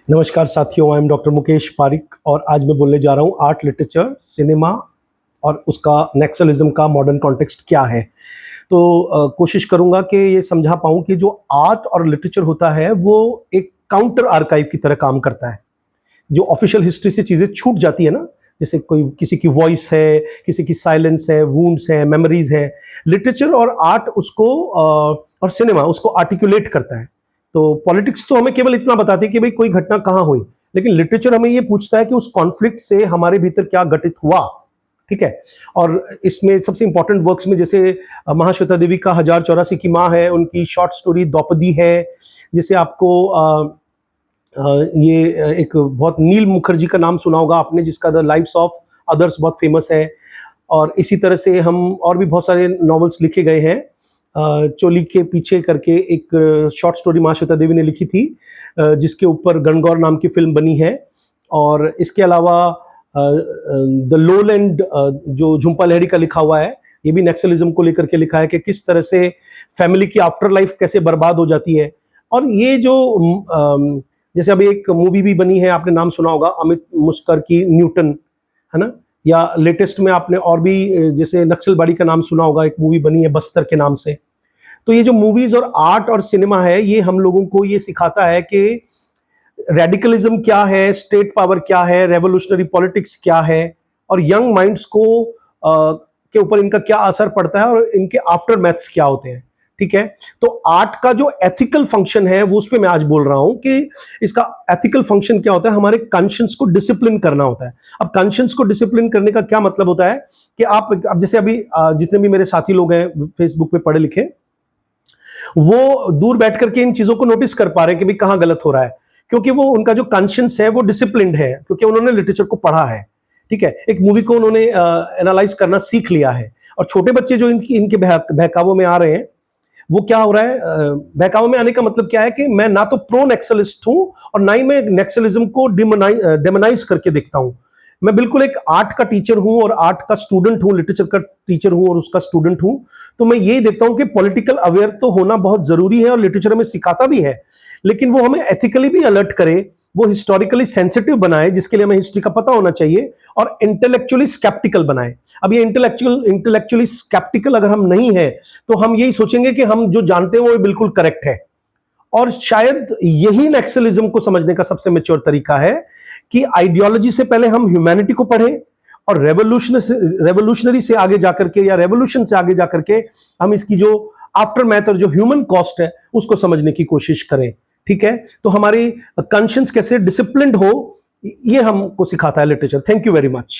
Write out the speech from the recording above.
नमस्कार साथियों, I am doctor Mukesh Pareek और आज मैं बोलने जा रहा हूँ आर्ट, लिटरेचर, सिनेमा और उसका नेक्सलिज्म का मॉडर्न कॉन्टेक्स्ट क्या है। तो कोशिश करूँगा कि ये समझा पाऊँ कि जो आर्ट और लिटरेचर होता है वो एक काउंटर आर्काइव की तरह काम करता है। जो ऑफिशियल हिस्ट्री से चीज़ें छूट जाती है ना, जैसे कोई किसी की वॉइस है, किसी की साइलेंस है, वुंड्स है, मेमोरीज है, लिटरेचर और आर्ट उसको और सिनेमा उसको आर्टिकुलेट करता है। तो पॉलिटिक्स तो हमें केवल इतना बताती है कि भाई कोई घटना कहाँ हुई, लेकिन लिटरेचर हमें ये पूछता है कि उस कॉन्फ्लिक्ट से हमारे भीतर क्या घटित हुआ। ठीक है। और इसमें सबसे इंपॉर्टेंट वर्क्स में जैसे महाश्वेता देवी का 1084 की माँ है, उनकी शॉर्ट स्टोरी द्रौपदी है, जैसे आपको ये एक बहुत नील मुखर्जी का नाम सुना होगा आपने, जिसका द लाइव्स ऑफ अदर्स बहुत फेमस है। और इसी तरह से हम और भी बहुत सारे नॉवेल्स लिखे गए हैं। चोली के पीछे करके एक शॉर्ट स्टोरी महाश्वेता देवी ने लिखी थी, जिसके ऊपर गणगौर नाम की फिल्म बनी है। और इसके अलावा द लोलैंड जो झुम्पा लाहिड़ी का लिखा हुआ है, ये भी नेक्सलिज्म को लेकर के लिखा है कि किस तरह से फैमिली की आफ्टर लाइफ कैसे बर्बाद हो जाती है। और ये जो जैसे अभी एक मूवी भी बनी है, आपने नाम सुना होगा अमित मुस्कर की, न्यूटन, है ना। या लेटेस्ट में आपने और भी जैसे नक्सलबाड़ी का नाम सुना होगा, एक मूवी बनी है बस्तर के नाम से। तो ये जो मूवीज और आर्ट और सिनेमा है, ये हम लोगों को ये सिखाता है कि रेडिकलिज्म क्या है, स्टेट पावर क्या है, रेवोल्यूशनरी पॉलिटिक्स क्या है, और यंग माइंड्स को के ऊपर इनका क्या असर पड़ता है और इनके आफ्टर मैथ्स क्या होते हैं। ठीक है। तो आर्ट का जो एथिकल फंक्शन है वो उस पर मैं आज बोल रहा हूं कि इसका एथिकल फंक्शन क्या होता है। हमारे कॉन्शियंस को डिसिप्लिन करना होता है। अब कॉन्शियंस को डिसिप्लिन करने का क्या मतलब होता है कि आप अब जैसे अभी जितने भी मेरे साथी लोग हैं फेसबुक पे पढ़े लिखे, वो दूर बैठ करके इन चीजों को नोटिस कर पा रहे हैं कि भाई कहां गलत हो रहा है, क्योंकि वो उनका जो कॉन्शियंस है वो डिसिप्लिन्ड है, क्योंकि उन्होंने लिटरेचर को पढ़ा है। ठीक है। एक मूवी को उन्होंने एनालाइज करना सीख लिया है। और छोटे बच्चे जो इनके बहकावों में आ रहे हैं, वो क्या हो रहा है, बहकावे में आने का मतलब क्या है कि मैं ना तो प्रो नेक्सलिस्ट हूं और ना ही मैं नेक्सलिज्म को डेमोनाइज करके देखता हूं। मैं बिल्कुल एक आर्ट का टीचर हूं और आर्ट का स्टूडेंट हूं, लिटरेचर का टीचर हूं और उसका स्टूडेंट हूं। तो मैं यही देखता हूं कि पॉलिटिकल अवेयर तो होना बहुत जरूरी है और लिटरेचर हमें सिखाता भी है, लेकिन वो हमें एथिकली भी अलर्ट करे, वो हिस्टोरिकली सेंसिटिव बनाए, जिसके लिए हमें हिस्ट्री का पता होना चाहिए, और इंटेलेक्चुअली स्केप्टिकल बनाए। अब ये इंटेलेक्चुअली स्केप्टिकल अगर हम नहीं है तो हम यही सोचेंगे कि हम जो जानते हैं वो बिल्कुल करेक्ट है। और शायद यही नेक्सलिज्म को समझने का सबसे मैच्योर तरीका है कि आइडियोलॉजी से पहले हम ह्यूमैनिटी को पढ़ें और रेवोल्यूशनरी से आगे जाकर के या रेवोल्यूशन से आगे जाकर के हम इसकी जो आफ्टर मैथ और जो ह्यूमन कॉस्ट है उसको समझने की कोशिश करें। ठीक है। तो हमारी कॉन्शियंस कैसे डिसिप्लिन्ड हो, ये हमको सिखाता है literature. Thank you very much.